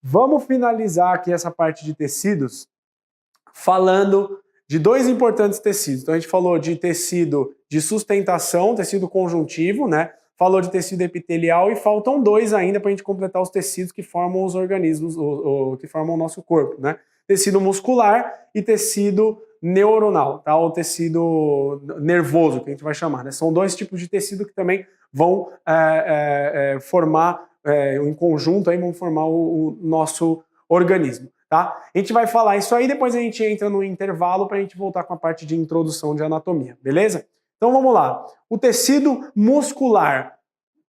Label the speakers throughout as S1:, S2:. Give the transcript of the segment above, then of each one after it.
S1: Vamos finalizar aqui essa parte de tecidos falando de dois importantes tecidos. Então a gente falou de tecido de sustentação, tecido conjuntivo, né? Falou de tecido epitelial e faltam dois ainda para a gente completar os tecidos que formam os organismos, que formam o nosso corpo, né? Tecido muscular e tecido neuronal, tá? O tecido nervoso, que a gente vai chamar, né? São dois tipos de tecido que também vão formar, em conjunto, aí vão formar o nosso organismo. Tá? A gente vai falar isso aí, depois a gente entra no intervalo para a gente voltar com a parte de introdução de anatomia, beleza? Então vamos lá. O tecido muscular.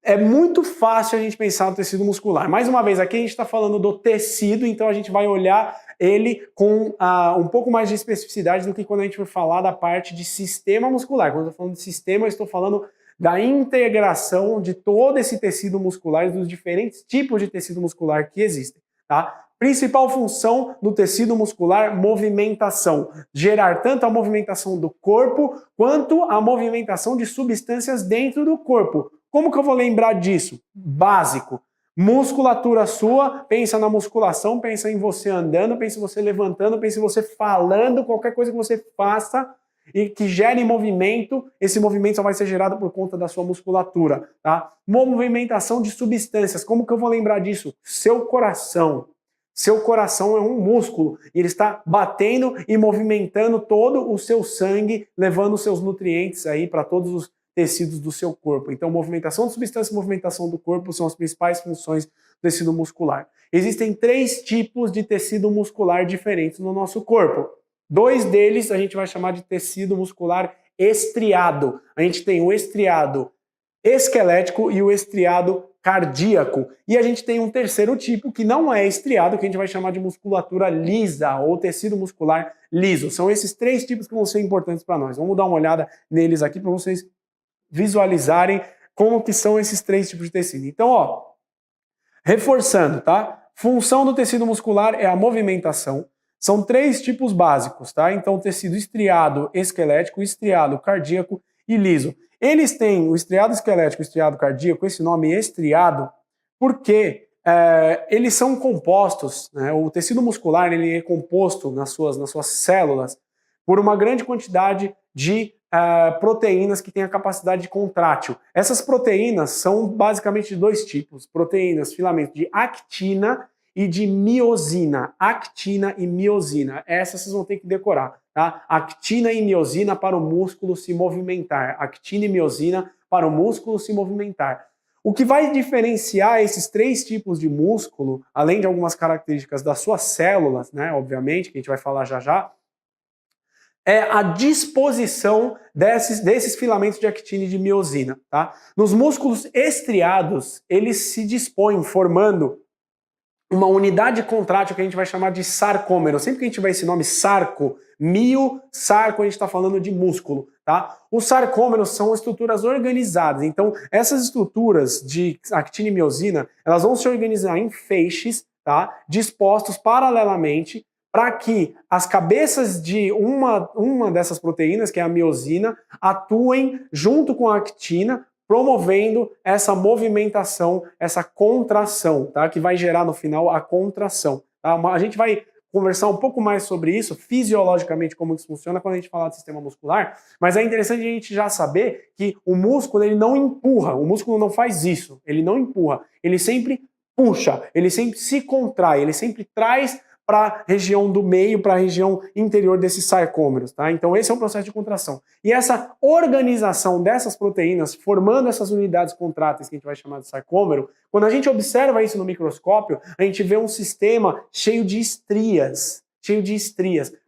S1: É muito fácil a gente pensar no tecido muscular. Mais uma vez, aqui a gente está falando do tecido, então a gente vai olhar ele com um pouco mais de especificidade do que quando a gente for falar da parte de sistema muscular. Quando eu estou falando de sistema, eu estou falando da integração de todo esse tecido muscular e dos diferentes tipos de tecido muscular que existem. Tá? Principal função do tecido muscular, movimentação. Gerar tanto a movimentação do corpo quanto a movimentação de substâncias dentro do corpo. Como que eu vou lembrar disso? Básico. Musculatura sua, pensa na musculação, pensa em você andando, pensa em você levantando, pensa em você falando, qualquer coisa que você faça e que gere movimento, esse movimento só vai ser gerado por conta da sua musculatura, tá? Movimentação de substâncias, como que eu vou lembrar disso? Seu coração. Seu coração é um músculo e ele está batendo e movimentando todo o seu sangue, levando os seus nutrientes aí para todos os tecidos do seu corpo. Então, movimentação de substância e movimentação do corpo são as principais funções do tecido muscular. Existem 3 tipos de tecido muscular diferentes no nosso corpo. 2 deles a gente vai chamar de tecido muscular estriado. A gente tem o estriado esquelético e o estriado cardíaco. E a gente tem um terceiro tipo que não é estriado, que a gente vai chamar de musculatura lisa ou tecido muscular liso. São esses 3 tipos que vão ser importantes para nós. Vamos dar uma olhada neles aqui para vocês visualizarem como que são esses 3 tipos de tecido. Então, ó, reforçando, tá? Função do tecido muscular é a movimentação. São 3 tipos básicos, tá? Então, o tecido estriado esquelético, estriado cardíaco e liso. Eles têm o estriado esquelético e o estriado cardíaco, esse nome estriado, porque eles são compostos, né? O tecido muscular ele é composto nas suas células por uma grande quantidade de proteínas que têm a capacidade de contrátil. Essas proteínas são basicamente de 2 tipos, proteínas, filamentos de actina e de miosina, actina e miosina. Essas vocês vão ter que decorar, tá? Actina e miosina para o músculo se movimentar, actina e miosina para o músculo se movimentar. O que vai diferenciar esses 3 tipos de músculo, além de algumas características das suas células, né, obviamente, que a gente vai falar já já, é a disposição desses filamentos de actina e de miosina, tá? Nos músculos estriados, eles se dispõem formando uma unidade contrátil que a gente vai chamar de sarcômero. Sempre que a gente vai esse nome sarco, mio, sarco, a gente está falando de músculo, tá? Os sarcômeros são estruturas organizadas. Então, essas estruturas de actina e miosina, elas vão se organizar em feixes, tá? Dispostos paralelamente para que as cabeças de uma dessas proteínas, que é a miosina, atuem junto com a actina, promovendo essa movimentação, essa contração, tá? Que vai gerar no final a contração. Tá? A gente vai conversar um pouco mais sobre isso, fisiologicamente, como isso funciona, quando a gente falar do sistema muscular, mas é interessante a gente já saber que o músculo ele não empurra, o músculo não faz isso, ele não empurra, ele sempre puxa, ele sempre se contrai, ele sempre traz para a região do meio, para a região interior desses sarcômeros, tá? Então esse é o processo de contração. E essa organização dessas proteínas, formando essas unidades contráteis que a gente vai chamar de sarcômero, quando a gente observa isso no microscópio, a gente vê um sistema cheio de estrias,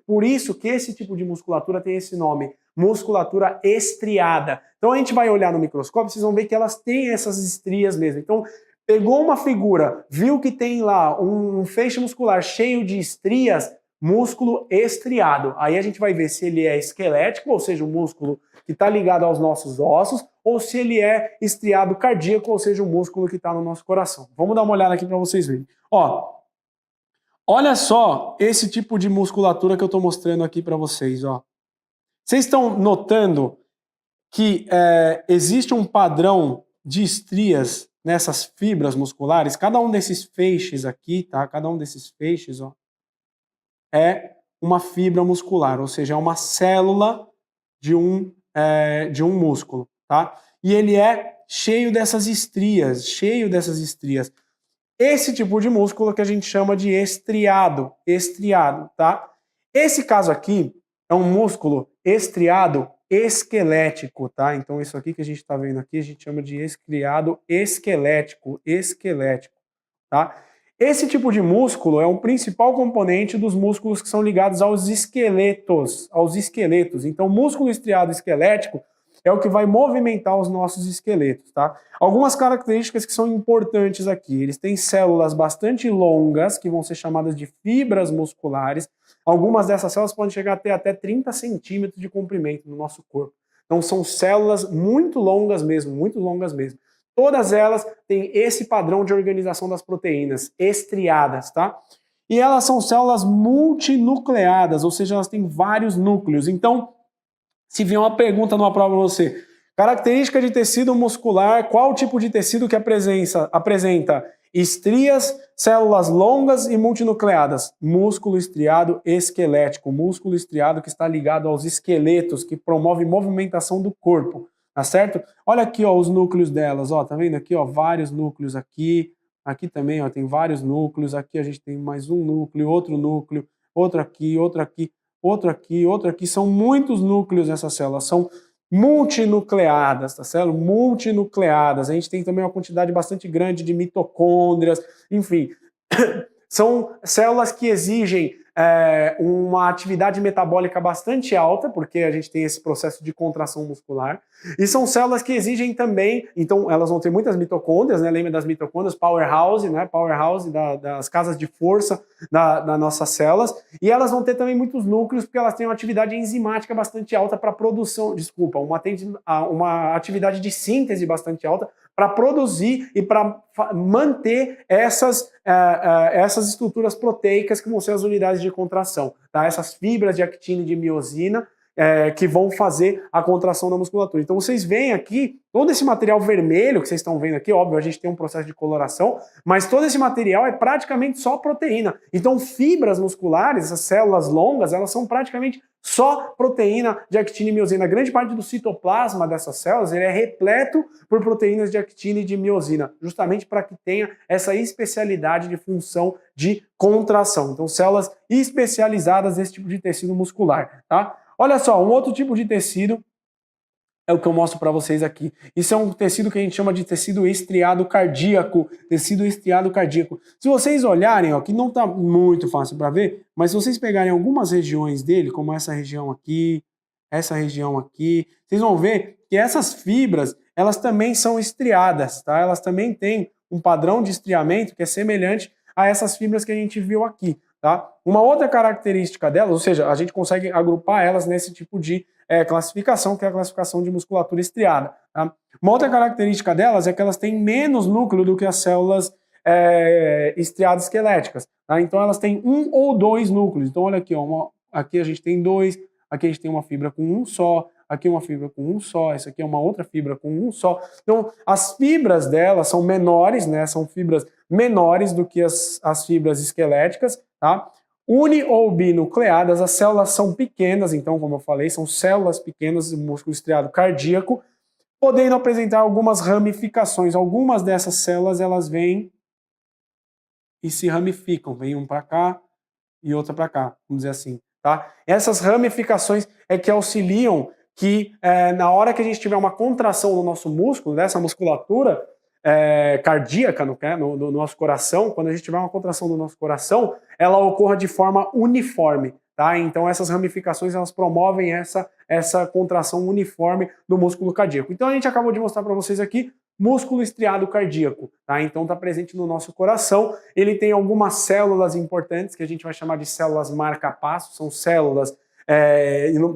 S1: Por isso que esse tipo de musculatura tem esse nome, musculatura estriada. Então a gente vai olhar no microscópio, vocês vão ver que elas têm essas estrias mesmo. Então, pegou uma figura, viu que tem lá um feixe muscular cheio de estrias, músculo estriado. Aí a gente vai ver se ele é esquelético, ou seja, um músculo que está ligado aos nossos ossos, ou se ele é estriado cardíaco, ou seja, um músculo que está no nosso coração. Vamos dar uma olhada aqui para vocês verem. Ó, olha só esse tipo de musculatura que eu estou mostrando aqui para vocês. Ó. Vocês estão notando que existe um padrão de estrias nessas fibras musculares, cada um desses feixes aqui, tá? Cada um desses feixes, ó, é uma fibra muscular, ou seja, é uma célula de um músculo, tá? E ele é cheio dessas estrias, Esse tipo de músculo que a gente chama de estriado, tá? Esse caso aqui é um músculo estriado esquelético, tá? Então isso aqui que a gente está vendo aqui, a gente chama de estriado esquelético, tá? Esse tipo de músculo é um principal componente dos músculos que são ligados aos esqueletos, Então, o músculo estriado esquelético é o que vai movimentar os nossos esqueletos, tá? Algumas características que são importantes aqui. Eles têm células bastante longas, que vão ser chamadas de fibras musculares. Algumas dessas células podem chegar a ter até 30 centímetros de comprimento no nosso corpo. Então, são células muito longas mesmo, Todas elas têm esse padrão de organização das proteínas, estriadas, tá? E elas são células multinucleadas, ou seja, elas têm vários núcleos. Então, se vier uma pergunta numa prova para você, característica de tecido muscular, qual tipo de tecido que apresenta estrias, células longas e multinucleadas? Músculo estriado esquelético, músculo estriado que está ligado aos esqueletos, que promove movimentação do corpo. Tá certo? Olha aqui, ó, os núcleos delas, ó, tá vendo aqui, ó, vários núcleos aqui. Aqui também, ó, tem vários núcleos. Aqui a gente tem mais um núcleo, outro aqui, outro aqui, outro aqui, outro aqui. São muitos núcleos nessas células, são multinucleadas, tá certo? Multinucleadas. A gente tem também uma quantidade bastante grande de mitocôndrias, enfim. São células que exigem uma atividade metabólica bastante alta, porque a gente tem esse processo de contração muscular, e são células que exigem também, então elas vão ter muitas mitocôndrias, né? Lembra das mitocôndrias, powerhouse, né? Powerhouse das casas de força das nossas células, e elas vão ter também muitos núcleos, porque elas têm uma atividade enzimática bastante alta para produção, uma atividade de síntese bastante alta para produzir e para manter essas estruturas proteicas que vão ser as unidades de contração, tá? Essas fibras de actina e de miosina que vão fazer a contração da musculatura. Então vocês veem aqui, todo esse material vermelho que vocês estão vendo aqui, óbvio, a gente tem um processo de coloração, mas todo esse material é praticamente só proteína. Então fibras musculares, essas células longas, elas são praticamente só proteína de actina e miosina. A grande parte do citoplasma dessas células ele é repleto por proteínas de actina e de miosina, justamente para que tenha essa especialidade de função de contração. Então células especializadas nesse tipo de tecido muscular, tá? Olha só, um outro tipo de tecido é o que eu mostro para vocês aqui. Isso é um tecido que a gente chama de tecido estriado cardíaco. Tecido estriado cardíaco. Se vocês olharem, ó, que não está muito fácil para ver, mas se vocês pegarem algumas regiões dele, como essa região aqui, vocês vão ver que essas fibras, elas também são estriadas, tá? Elas também têm um padrão de estriamento que é semelhante a essas fibras que a gente viu aqui. Tá? Uma outra característica delas, ou seja, a gente consegue agrupar elas nesse tipo de classificação, que é a classificação de musculatura estriada. Tá? Uma outra característica delas é que elas têm menos núcleo do que as células estriadas esqueléticas. Tá? Então elas têm um ou dois núcleos. Então olha aqui, ó, aqui a gente tem dois, aqui a gente tem uma fibra com um só, aqui uma fibra com um só, essa aqui é uma outra fibra com um só. Então as fibras delas são menores, né? São fibras menores do que as fibras esqueléticas, tá? Uni ou binucleadas, as células são pequenas, então, como eu falei, são células pequenas do músculo estriado cardíaco, podendo apresentar algumas ramificações. Algumas dessas células, elas vêm e se ramificam, vem um para cá e outra para cá, vamos dizer assim, tá? Essas ramificações é que auxiliam que na hora que a gente tiver uma contração no nosso músculo, dessa musculatura, cardíaca no nosso coração, quando a gente tiver uma contração do nosso coração, ela ocorra de forma uniforme, tá? Então essas ramificações elas promovem essa contração uniforme do músculo cardíaco. Então a gente acabou de mostrar para vocês aqui músculo estriado cardíaco, tá? Então está presente no nosso coração. Ele tem algumas células importantes que a gente vai chamar de células marca-passo, são células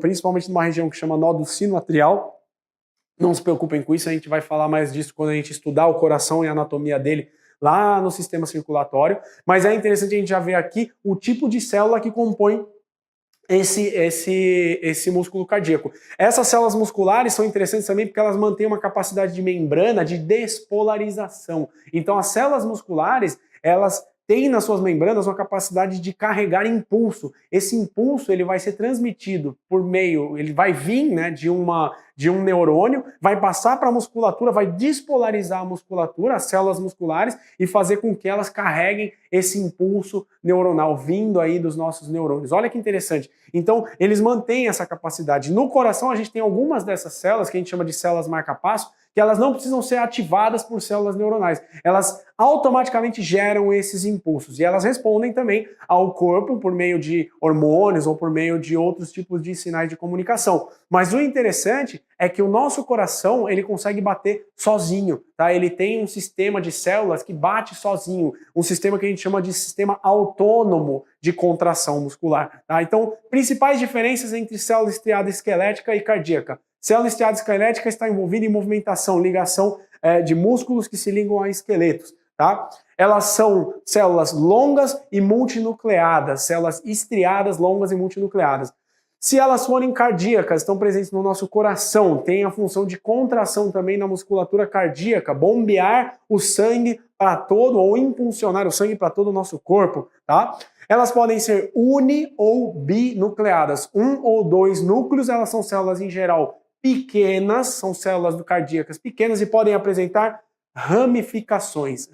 S1: principalmente numa região que chama nódulo sinoatrial. Não se preocupem com isso, a gente vai falar mais disso quando a gente estudar o coração e a anatomia dele lá no sistema circulatório, mas é interessante a gente já ver aqui o tipo de célula que compõe esse músculo cardíaco. Essas células musculares são interessantes também porque elas mantêm uma capacidade de membrana de despolarização. Então as células musculares, elas têm nas suas membranas uma capacidade de carregar impulso. Esse impulso ele vai ser transmitido por meio, ele vai vir, né, de um neurônio, vai passar para a musculatura, vai despolarizar a musculatura, as células musculares, e fazer com que elas carreguem esse impulso neuronal vindo aí dos nossos neurônios. Olha que interessante. Então, eles mantêm essa capacidade. No coração, a gente tem algumas dessas células, que a gente chama de células marca-passo, que elas não precisam ser ativadas por células neuronais. Elas automaticamente geram esses impulsos e elas respondem também ao corpo por meio de hormônios ou por meio de outros tipos de sinais de comunicação. Mas o interessante é que o nosso coração, ele consegue bater sozinho, tá? Ele tem um sistema de células que bate sozinho, um sistema que a gente chama de sistema autônomo de contração muscular, tá? Então, principais diferenças entre célula estriada esquelética e cardíaca. Célula estriada esquelética está envolvida em movimentação, ligação de músculos que se ligam a esqueletos, tá? Elas são células longas e multinucleadas, células estriadas, longas e multinucleadas. Se elas forem cardíacas, estão presentes no nosso coração, tem a função de contração também na musculatura cardíaca, bombear o sangue para todo, ou impulsionar o sangue para todo o nosso corpo, tá? Elas podem ser uni ou binucleadas. Um ou dois núcleos, elas são células em geral pequenas, são células cardíacas pequenas e podem apresentar ramificações,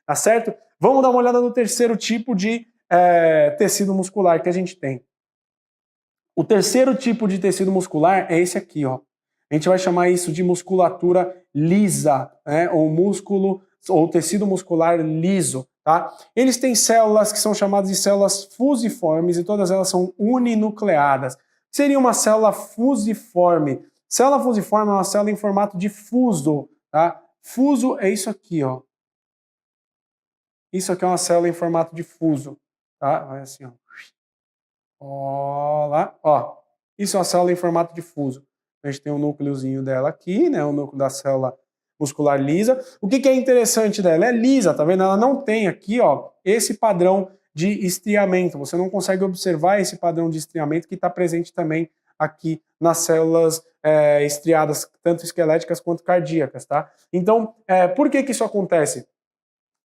S1: tá certo? Vamos dar uma olhada no terceiro tipo de tecido muscular que a gente tem. O terceiro tipo de tecido muscular é esse aqui, ó. A gente vai chamar isso de musculatura lisa, né? Ou músculo, ou tecido muscular liso, tá? Eles têm células que são chamadas de células fusiformes e todas elas são uninucleadas. Seria uma célula fusiforme. Célula fusiforme é uma célula em formato de fuso, tá? Fuso é isso aqui, ó. Isso aqui é uma célula em formato de fuso, tá? Vai assim, ó. Ó, lá, ó. Isso é uma célula em formato de fuso. A gente tem o núcleozinho dela aqui, né? O núcleo da célula muscular lisa. O que é interessante dela? É lisa, tá vendo? Ela não tem aqui, ó, esse padrão de estriamento. Você não consegue observar esse padrão de estriamento que está presente também aqui nas células estriadas, tanto esqueléticas quanto cardíacas, tá? Então, por que isso acontece?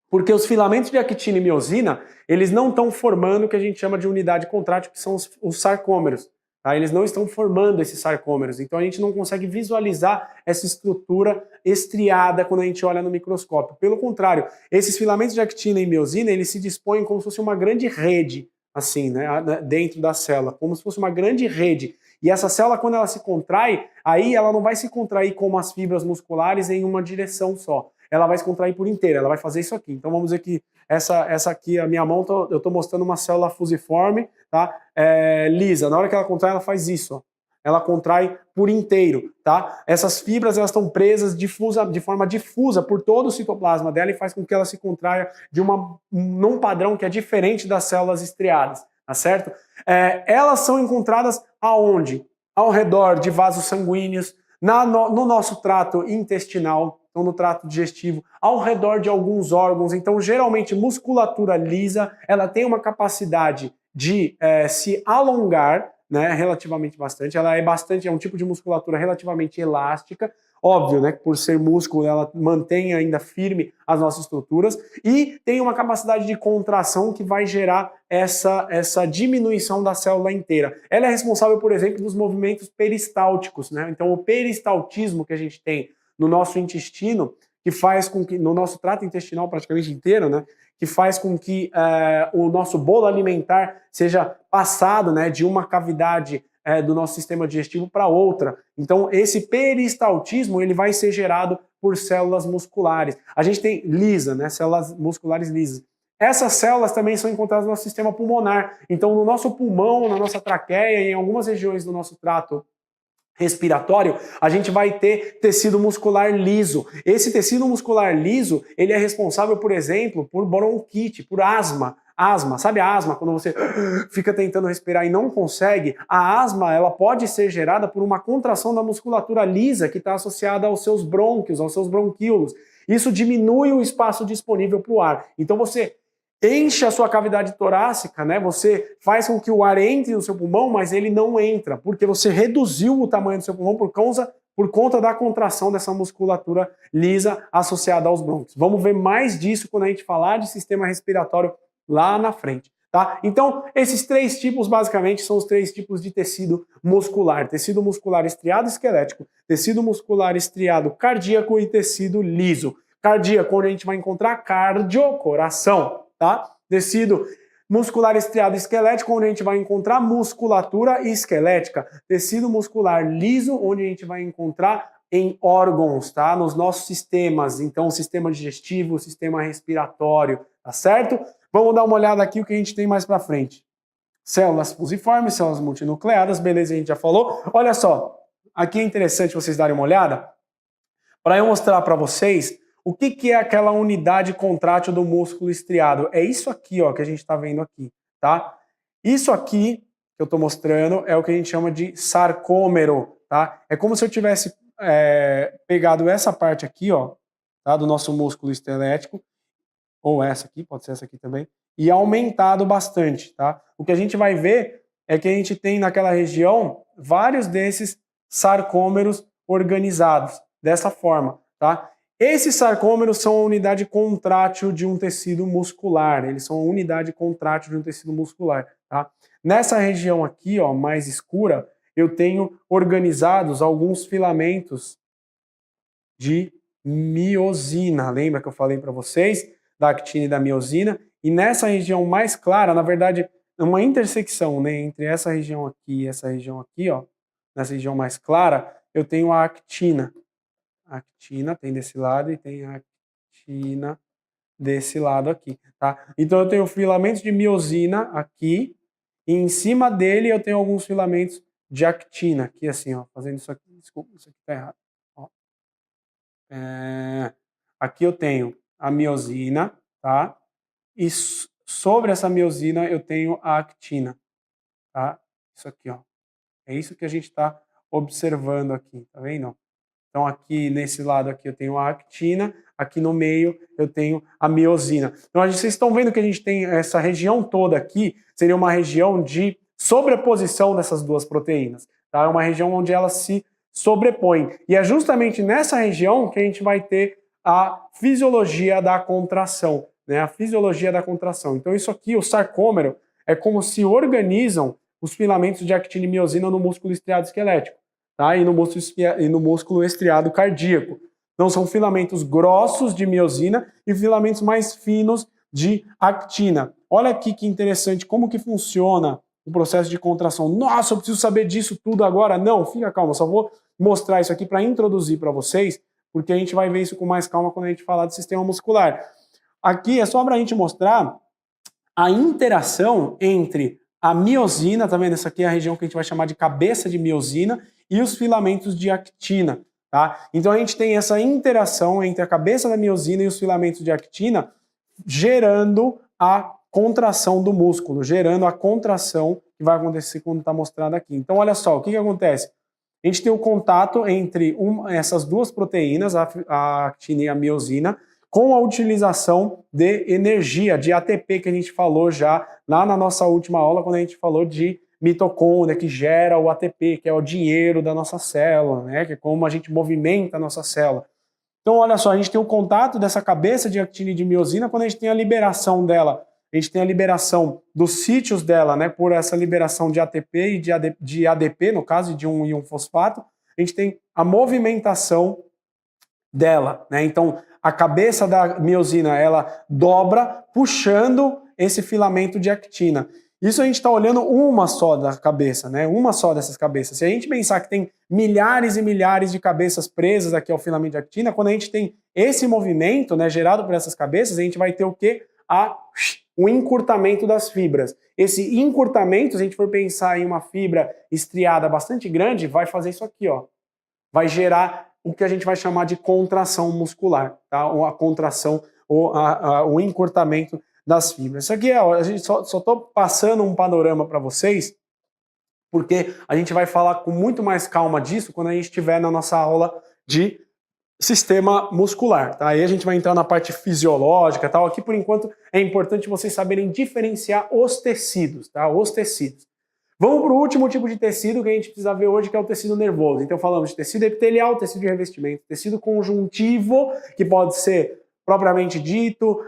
S1: Porque os filamentos de actina e miosina, eles não estão formando o que a gente chama de unidade contrátil, que são os sarcômeros. Tá? Eles não estão formando esses sarcômeros, então a gente não consegue visualizar essa estrutura estriada quando a gente olha no microscópio. Pelo contrário, esses filamentos de actina e miosina, eles se dispõem como se fosse uma grande rede, assim, né, dentro da célula, como se fosse uma grande rede. E essa célula, quando ela se contrai, aí ela não vai se contrair como as fibras musculares em uma direção só. Ela vai se contrair por inteira, ela vai fazer isso aqui. Então vamos dizer que essa aqui, a minha mão, eu estou mostrando uma célula fusiforme, tá? Lisa. Na hora que ela contrai, ela faz isso, ó. Ela contrai por inteiro, tá? Essas fibras, elas estão presas de forma difusa por todo o citoplasma dela e faz com que ela se contraia num padrão que é diferente das células estriadas, tá certo? Elas são encontradas aonde? Ao redor de vasos sanguíneos, no nosso trato intestinal, então no trato digestivo, ao redor de alguns órgãos. Então, geralmente, musculatura lisa, ela tem uma capacidade de se alongar, né, relativamente bastante. Ela é um tipo de musculatura relativamente elástica. Óbvio, né, que por ser músculo, ela mantém ainda firme as nossas estruturas e tem uma capacidade de contração que vai gerar essa diminuição da célula inteira. Ela é responsável, por exemplo, dos movimentos peristálticos, né? Então, o peristaltismo que a gente tem no nosso intestino, que faz com que, no nosso trato intestinal praticamente inteiro, né, que faz com que o nosso bolo alimentar seja passado, né, de uma cavidade do nosso sistema digestivo para outra. Então, esse peristaltismo ele vai ser gerado por células musculares. A gente tem lisa, né, células musculares lisas. Essas células também são encontradas no nosso sistema pulmonar. Então, no nosso pulmão, na nossa traqueia e em algumas regiões do nosso trato respiratório, a gente vai ter tecido muscular liso. Esse tecido muscular liso, ele é responsável, por exemplo, por bronquite, por asma. Asma, sabe a asma? Quando você fica tentando respirar e não consegue, a asma ela pode ser gerada por uma contração da musculatura lisa que está associada aos seus brônquios, aos seus bronquíolos. Isso diminui o espaço disponível para o ar. Então você enche a sua cavidade torácica, né? Você faz com que o ar entre no seu pulmão, mas ele não entra, porque você reduziu o tamanho do seu pulmão por conta da contração dessa musculatura lisa associada aos brônquios. Vamos ver mais disso quando a gente falar de sistema respiratório lá na frente. Tá? Então, esses três tipos, basicamente, são os três tipos de tecido muscular. Tecido muscular estriado esquelético, tecido muscular estriado cardíaco e tecido liso. Cardíaco, onde a gente vai encontrar cardio, coração, tá? Tecido muscular estriado esquelético, onde a gente vai encontrar musculatura esquelética. Tecido muscular liso, onde a gente vai encontrar em órgãos, tá? Nos nossos sistemas. Então, sistema digestivo, sistema respiratório, tá certo? Vamos dar uma olhada aqui o que a gente tem mais para frente. Células fusiformes, células multinucleadas, beleza, a gente já falou. Olha só, aqui é interessante vocês darem uma olhada para eu mostrar para vocês o que é aquela unidade contrátil do músculo estriado. É isso aqui, ó, que a gente está vendo aqui, tá? Isso aqui que eu estou mostrando é o que a gente chama de sarcômero, tá? É como se eu tivesse pegado essa parte aqui, ó, tá, do nosso músculo esquelético, ou essa aqui, pode ser essa aqui também, e aumentado bastante, tá? O que a gente vai ver é que a gente tem naquela região vários desses sarcômeros organizados dessa forma, tá? Esses sarcômeros são a unidade contrátil de um tecido muscular, eles são a unidade contrátil de um tecido muscular, tá? Nessa região aqui, ó, mais escura, eu tenho organizados alguns filamentos de miosina. Lembra que eu falei para vocês da actina e da miosina? E nessa região mais clara, na verdade, uma intersecção, né, entre essa região aqui e essa região aqui, ó, nessa região mais clara, eu tenho a actina. A actina tem desse lado e tem a actina desse lado aqui, tá? Então eu tenho filamentos de miosina aqui e em cima dele eu tenho alguns filamentos de actina, aqui assim, ó, fazendo isso aqui. Desculpa, isso aqui tá errado. Ó. Aqui eu tenho a miosina, tá? E sobre essa miosina eu tenho a actina, tá? Isso aqui, ó. É isso que a gente está observando aqui, tá vendo? Então aqui nesse lado aqui eu tenho a actina, aqui no meio eu tenho a miosina. Então vocês estão vendo que a gente tem essa região toda aqui, seria uma região de sobreposição dessas duas proteínas, tá? É uma região onde elas se sobrepõem. E é justamente nessa região que a gente vai ter a fisiologia da contração, né? A fisiologia da contração. Então isso aqui, o sarcômero, é como se organizam os filamentos de actina e miosina no músculo estriado esquelético, tá? E no músculo estriado cardíaco. Então são filamentos grossos de miosina e filamentos mais finos de actina. Olha aqui que interessante, como que funciona o processo de contração. Nossa, eu preciso saber disso tudo agora? Não, fica calma, só vou mostrar isso aqui para introduzir para vocês, porque a gente vai ver isso com mais calma quando a gente falar do sistema muscular. Aqui é só para a gente mostrar a interação entre a miosina, tá vendo? Essa aqui é a região que a gente vai chamar de cabeça de miosina, e os filamentos de actina, tá? Então a gente tem essa interação entre a cabeça da miosina e os filamentos de actina, gerando a contração do músculo, gerando a contração que vai acontecer quando está mostrado aqui. Então olha só, o que acontece? A gente tem o contato entre essas duas proteínas, a actina e a miosina, com a utilização de energia, de ATP, que a gente falou já lá na nossa última aula, quando a gente falou de mitocôndria, que gera o ATP, que é o dinheiro da nossa célula, né? Que é como a gente movimenta a nossa célula. Então, olha só, a gente tem o contato dessa cabeça de actina e de miosina quando a gente tem a liberação dela. A gente tem a liberação dos sítios dela, né? Por essa liberação de ATP e de ADP, no caso, de um íon fosfato. A gente tem a movimentação dela, né? Então, a cabeça da miosina, ela dobra, puxando esse filamento de actina. Isso a gente está olhando uma só da cabeça, né? Uma só dessas cabeças. Se a gente pensar que tem milhares e milhares de cabeças presas aqui ao filamento de actina, quando a gente tem esse movimento, né, gerado por essas cabeças, a gente vai ter o quê? O encurtamento das fibras. Esse encurtamento, se a gente for pensar em uma fibra estriada bastante grande, vai fazer isso aqui, ó. Vai gerar o que a gente vai chamar de contração muscular, tá? Ou a contração, ou o encurtamento das fibras. Isso aqui a gente só estou passando um panorama para vocês, porque a gente vai falar com muito mais calma disso quando a gente estiver na nossa aula de sistema muscular, tá? Aí a gente vai entrar na parte fisiológica, tal. Aqui, por enquanto, é importante vocês saberem diferenciar os tecidos, tá? Os tecidos. Vamos para o último tipo de tecido que a gente precisa ver hoje, que é o tecido nervoso. Então falamos de tecido epitelial, tecido de revestimento, tecido conjuntivo, que pode ser propriamente dito,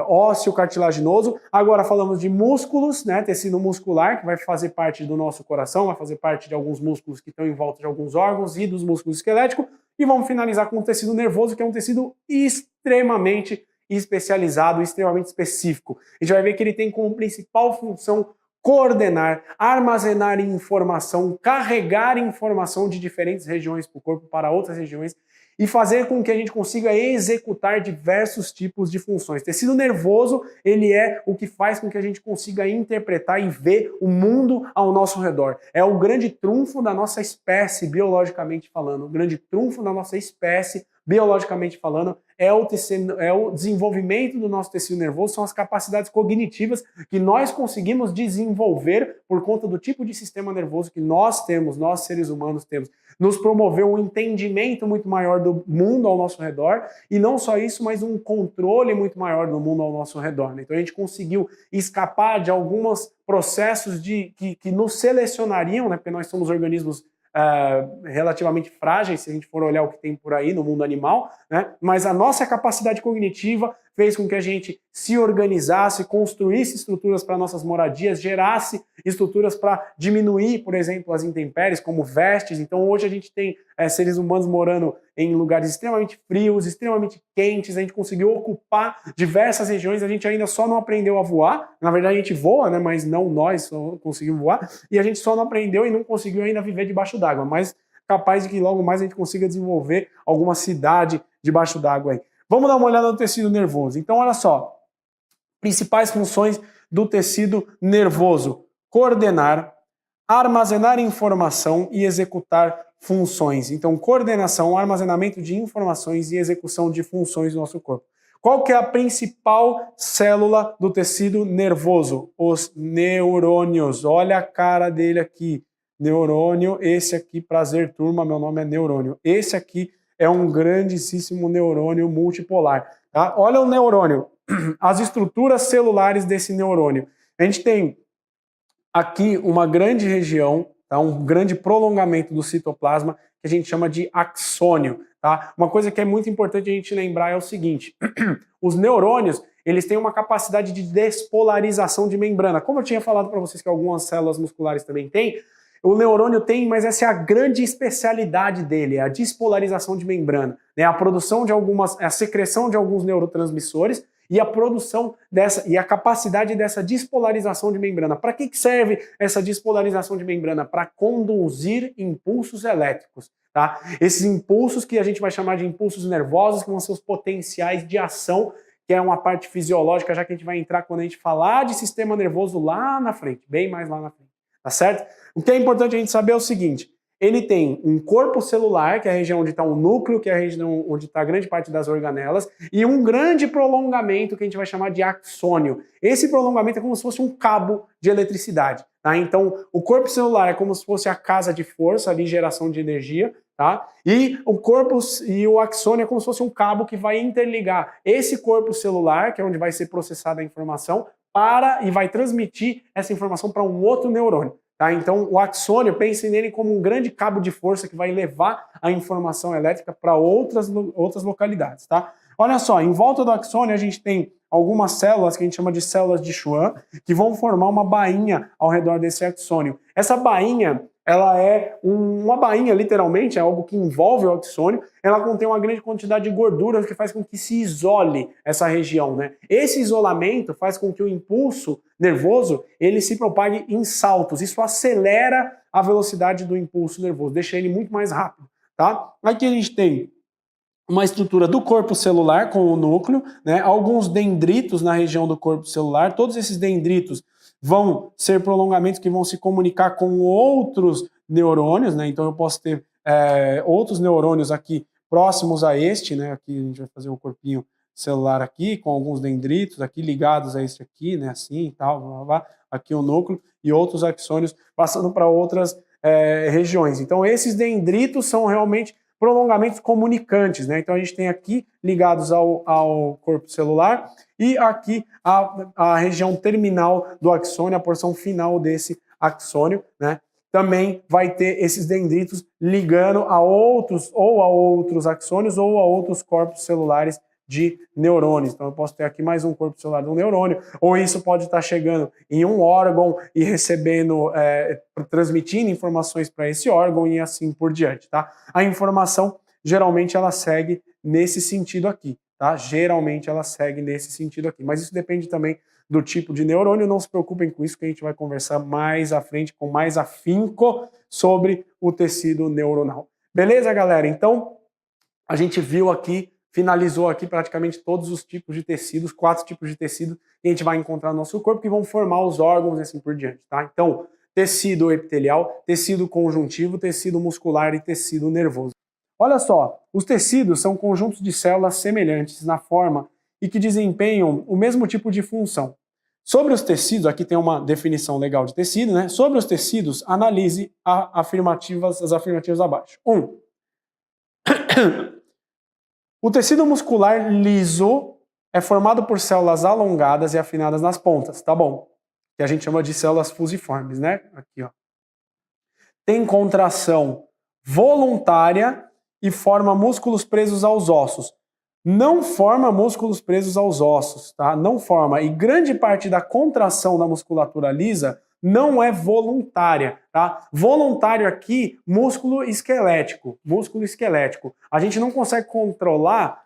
S1: ósseo, cartilaginoso. Agora falamos de músculos, né? Tecido muscular, que vai fazer parte do nosso coração, vai fazer parte de alguns músculos que estão em volta de alguns órgãos e dos músculos esqueléticos. E vamos finalizar com o tecido nervoso, que é um tecido extremamente especializado, extremamente específico. A gente vai ver que ele tem como principal função coordenar, armazenar informação, carregar informação de diferentes regiões do corpo para outras regiões e fazer com que a gente consiga executar diversos tipos de funções. Tecido nervoso, ele é o que faz com que a gente consiga interpretar e ver o mundo ao nosso redor. É o grande trunfo da nossa espécie, biologicamente falando. O grande trunfo da nossa espécie, biologicamente falando, é o desenvolvimento do nosso tecido nervoso, são as capacidades cognitivas que nós conseguimos desenvolver por conta do tipo de sistema nervoso que nós temos, nós seres humanos temos. Nos promoveu um entendimento muito maior do mundo ao nosso redor, e não só isso, mas um controle muito maior do mundo ao nosso redor. Né? Então a gente conseguiu escapar de alguns processos que nos selecionariam, né? Porque nós somos organismos relativamente frágeis, se a gente for olhar o que tem por aí no mundo animal, né? Mas a nossa capacidade cognitiva fez com que a gente se organizasse, construísse estruturas para nossas moradias, gerasse estruturas para diminuir, por exemplo, as intempéries, como vestes. Então hoje a gente tem seres humanos morando em lugares extremamente frios, extremamente quentes, a gente conseguiu ocupar diversas regiões, a gente ainda só não aprendeu a voar, na verdade a gente voa, né? Mas não nós só conseguimos voar, e a gente só não aprendeu e não conseguiu ainda viver debaixo d'água, mas capaz de que logo mais a gente consiga desenvolver alguma cidade debaixo d'água aí. Vamos dar uma olhada no tecido nervoso. Então, olha só, principais funções do tecido nervoso: coordenar, armazenar informação e executar funções. Então, coordenação, armazenamento de informações e execução de funções do nosso corpo. Qual que é a principal célula do tecido nervoso? Os neurônios. Olha a cara dele aqui. Neurônio, esse aqui, prazer turma, meu nome é neurônio. Esse aqui é um grandíssimo neurônio multipolar. Tá? Olha o neurônio, as estruturas celulares desse neurônio. A gente tem aqui uma grande região, tá? Um grande prolongamento do citoplasma, que a gente chama de axônio. Tá? Uma coisa que é muito importante a gente lembrar é o seguinte: os neurônios, eles têm uma capacidade de despolarização de membrana. Como eu tinha falado para vocês que algumas células musculares também têm, o neurônio tem, mas essa é a grande especialidade dele, é a despolarização de membrana, né? A secreção de alguns neurotransmissores e a produção dessa e a capacidade dessa despolarização de membrana. Para que serve essa despolarização de membrana? Para conduzir impulsos elétricos, tá? Esses impulsos que a gente vai chamar de impulsos nervosos, que vão ser os potenciais de ação, que é uma parte fisiológica, já que a gente vai entrar quando a gente falar de sistema nervoso lá na frente, bem mais lá na frente, tá certo? O que é importante a gente saber é o seguinte: ele tem um corpo celular, que é a região onde está o núcleo, que é a região onde está grande parte das organelas, e um grande prolongamento que a gente vai chamar de axônio. Esse prolongamento é como se fosse um cabo de eletricidade. Tá? Então, o corpo celular é como se fosse a casa de força, ali, geração de energia, tá? E o corpo e o axônio é como se fosse um cabo que vai interligar esse corpo celular, que é onde vai ser processada a informação, e vai transmitir essa informação para um outro neurônio. Tá? Então, o axônio, pense nele como um grande cabo de força que vai levar a informação elétrica para outras localidades. Tá? Olha só, em volta do axônio a gente tem algumas células que a gente chama de células de Schwann, que vão formar uma bainha ao redor desse axônio. Essa bainha, ela é uma bainha, literalmente, é algo que envolve o axônio. Ela contém uma grande quantidade de gorduras que faz com que se isole essa região, né? Esse isolamento faz com que o impulso nervoso ele se propague em saltos. Isso acelera a velocidade do impulso nervoso, deixa ele muito mais rápido, tá? Aqui a gente tem uma estrutura do corpo celular com o núcleo, né? Alguns dendritos na região do corpo celular. Todos esses dendritos vão ser prolongamentos que vão se comunicar com outros neurônios, né? Então eu posso ter outros neurônios aqui próximos a este, né? Aqui a gente vai fazer um corpinho celular aqui com alguns dendritos aqui ligados a este aqui, né? Assim e tal, blá, blá, blá. Aqui o núcleo e outros axônios passando para outras regiões. Então esses dendritos são realmente prolongamentos comunicantes, né? Então a gente tem aqui ligados ao corpo celular e aqui a região terminal do axônio, a porção final desse axônio, né? Também vai ter esses dendritos ligando a outros axônios ou a outros corpos celulares de neurônios. Então eu posso ter aqui mais um corpo celular de um neurônio, ou isso pode estar chegando em um órgão e recebendo, transmitindo informações para esse órgão e assim por diante, tá? A informação, geralmente, ela segue nesse sentido aqui, tá? Geralmente ela segue nesse sentido aqui, mas isso depende também do tipo de neurônio, não se preocupem com isso, que a gente vai conversar mais à frente, com mais afinco, sobre o tecido neuronal. Beleza, galera? Então, a gente viu aqui, finalizou aqui praticamente todos os tipos de tecidos, 4 tipos de tecido que a gente vai encontrar no nosso corpo, que vão formar os órgãos e assim por diante, tá? Então, tecido epitelial, tecido conjuntivo, tecido muscular e tecido nervoso. Olha só, os tecidos são conjuntos de células semelhantes na forma e que desempenham o mesmo tipo de função. Sobre os tecidos, aqui tem uma definição legal de tecido, né? Sobre os tecidos, analise as afirmativas abaixo. 1. O tecido muscular liso é formado por células alongadas e afinadas nas pontas, tá bom? Que a gente chama de células fusiformes, né? Aqui, ó. Tem contração voluntária e forma músculos presos aos ossos. Não forma músculos presos aos ossos, tá? Não forma. E grande parte da contração da musculatura lisa não é voluntária, tá? Voluntário aqui, músculo esquelético. Músculo esquelético. A gente não consegue controlar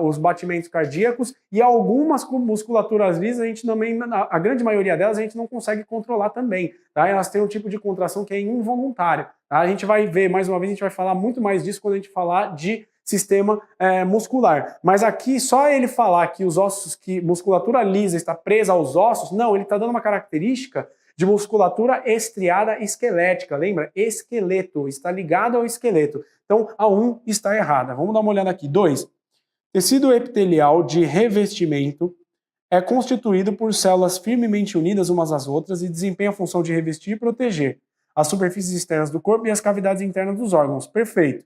S1: os batimentos cardíacos e algumas musculaturas lisas, a gente também, a grande maioria delas, a gente não consegue controlar também, tá? Elas têm um tipo de contração que é involuntário, tá? A gente vai ver, mais uma vez, a gente vai falar muito mais disso quando a gente falar de sistema muscular. Mas aqui, só ele falar que os ossos, que musculatura lisa está presa aos ossos, não, ele está dando uma característica de musculatura estriada esquelética. Lembra? Esqueleto, está ligado ao esqueleto. Então, a 1 está errada. Vamos dar uma olhada aqui. 2. Tecido epitelial de revestimento é constituído por células firmemente unidas umas às outras e desempenha a função de revestir e proteger as superfícies externas do corpo e as cavidades internas dos órgãos. Perfeito.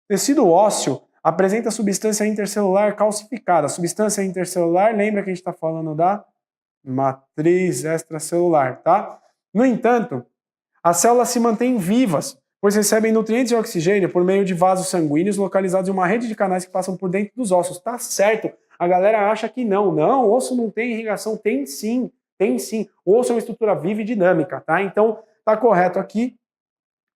S1: Tecido ósseo apresenta substância intercelular calcificada. Substância intercelular, lembra que a gente está falando da matriz extracelular, tá? No entanto, as células se mantêm vivas, pois recebem nutrientes e oxigênio por meio de vasos sanguíneos localizados em uma rede de canais que passam por dentro dos ossos. Tá certo. A galera acha que não. Não, o osso não tem irrigação. Tem sim, tem sim. O osso é uma estrutura viva e dinâmica, tá? Então, tá correto aqui.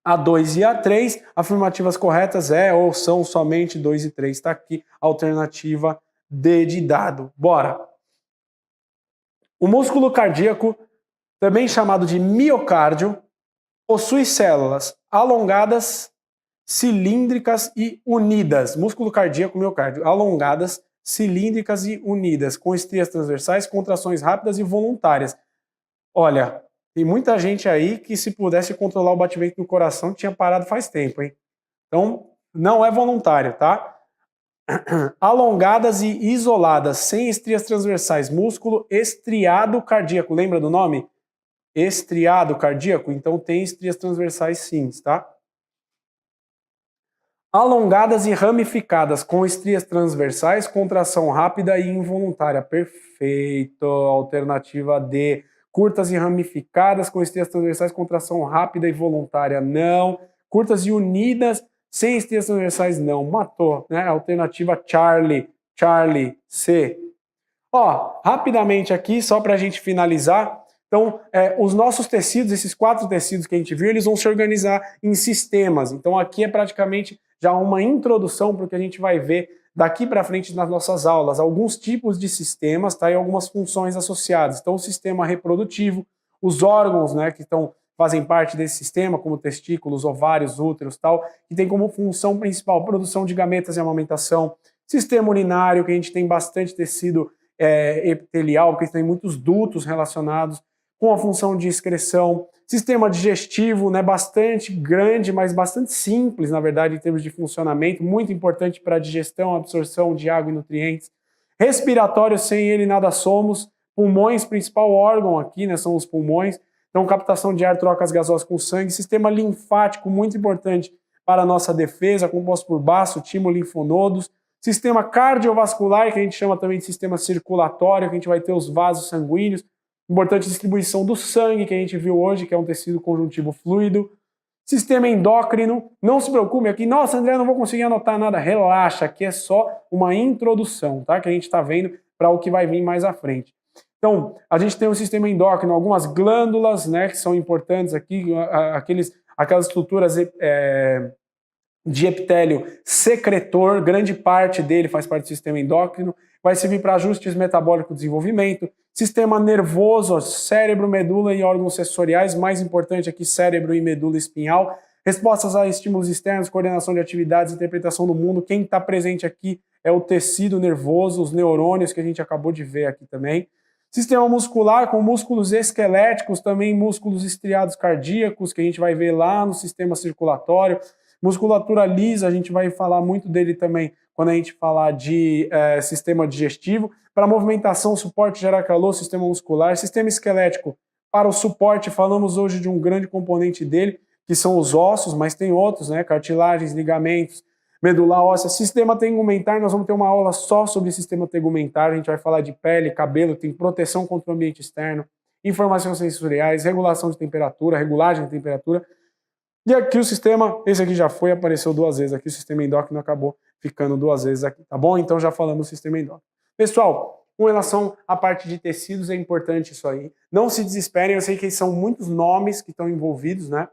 S1: A2 e A3, afirmativas corretas ou são somente 2 e 3. Está aqui a alternativa D de dado. Bora! O músculo cardíaco, também chamado de miocárdio, possui células alongadas, cilíndricas e unidas. Músculo cardíaco, miocárdio, alongadas, cilíndricas e unidas, com estrias transversais, contrações rápidas e voluntárias. Olha, tem muita gente aí que, se pudesse controlar o batimento do coração, tinha parado faz tempo, hein? Então, não é voluntário, tá? Alongadas e isoladas, sem estrias transversais. Músculo estriado cardíaco. Lembra do nome? Estriado cardíaco? Então tem estrias transversais sim, tá? Alongadas e ramificadas, com estrias transversais, contração rápida e involuntária. Perfeito. Alternativa D. Curtas e ramificadas, com estrias transversais, contração rápida e voluntária. Não. Curtas e unidas, sem estrias transversais, não. Matou, né? Alternativa Charlie. Charlie, C. Ó, rapidamente aqui, só para a gente finalizar. Então, os nossos tecidos, esses 4 tecidos que a gente viu, eles vão se organizar em sistemas. Então, aqui é praticamente já uma introdução para o que a gente vai ver daqui para frente nas nossas aulas. Alguns tipos de sistemas, tá? E algumas funções associadas. Então, o sistema reprodutivo, os órgãos, né, que fazem parte desse sistema, como testículos, ovários, úteros, tal, que tem como função principal produção de gametas e amamentação. Sistema urinário, que a gente tem bastante tecido epitelial, porque tem muitos dutos relacionados com a função de excreção. Sistema digestivo, né, bastante grande, mas bastante simples, na verdade, em termos de funcionamento, muito importante para a digestão, absorção de água e nutrientes. Respiratório, sem ele nada somos. Pulmões, principal órgão aqui, né, são os pulmões. Então, captação de ar, trocas gasosas com sangue. Sistema linfático, muito importante para a nossa defesa, composto por baço, timo, linfonodos. Sistema cardiovascular, que a gente chama também de sistema circulatório, que a gente vai ter os vasos sanguíneos. Importante distribuição do sangue, que a gente viu hoje, que é um tecido conjuntivo fluido. Sistema endócrino, não se preocupe aqui, nossa, André, eu não vou conseguir anotar nada, relaxa, aqui é só uma introdução, tá? Que a gente está vendo para o que vai vir mais à frente. Então, a gente tem o sistema endócrino, algumas glândulas, né, que são importantes aqui, aquelas estruturas de epitélio secretor, grande parte dele faz parte do sistema endócrino, vai servir para ajustes metabólicos e desenvolvimento, sistema nervoso, cérebro, medula e órgãos sensoriais, mais importante aqui, cérebro e medula espinhal, respostas a estímulos externos, coordenação de atividades, interpretação do mundo, quem está presente aqui é o tecido nervoso, os neurônios que a gente acabou de ver aqui também, sistema muscular com músculos esqueléticos, também músculos estriados cardíacos, que a gente vai ver lá no sistema circulatório, musculatura lisa, a gente vai falar muito dele também quando a gente falar de sistema digestivo. Para movimentação, suporte, gerar calor, sistema muscular. Sistema esquelético, para o suporte, falamos hoje de um grande componente dele, que são os ossos, mas tem outros, né? Cartilagens, ligamentos, medula óssea. Sistema tegumentar, nós vamos ter uma aula só sobre sistema tegumentar, a gente vai falar de pele, cabelo, tem proteção contra o ambiente externo, informações sensoriais, regulação de temperatura, regulagem de temperatura. E aqui o sistema, esse aqui já foi, apareceu 2 vezes aqui, o sistema endócrino acabou ficando 2 vezes aqui, tá bom? Então já falamos do sistema endócrino. Pessoal, com relação à parte de tecidos, é importante isso aí. Não se desesperem, eu sei que são muitos nomes que estão envolvidos, né?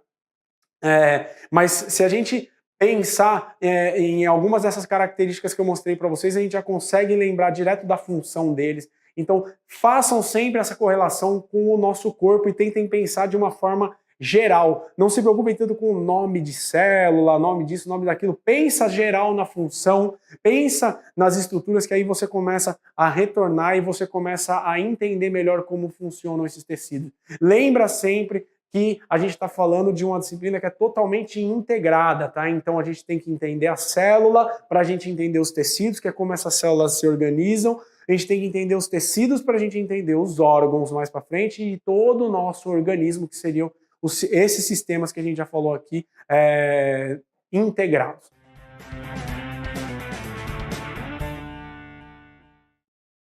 S1: Mas se a gente pensar em algumas dessas características que eu mostrei para vocês, a gente já consegue lembrar direto da função deles. Então, façam sempre essa correlação com o nosso corpo e tentem pensar de uma forma geral. Não se preocupem tanto com o nome de célula, nome disso, nome daquilo. Pensa geral na função, pensa nas estruturas, que aí você começa a retornar e você começa a entender melhor como funcionam esses tecidos. Lembra sempre que a gente está falando de uma disciplina que é totalmente integrada, tá? Então a gente tem que entender a célula para a gente entender os tecidos, que é como essas células se organizam. A gente tem que entender os tecidos para a gente entender os órgãos mais para frente e todo o nosso organismo, que seriam esses sistemas que a gente já falou aqui, integrados.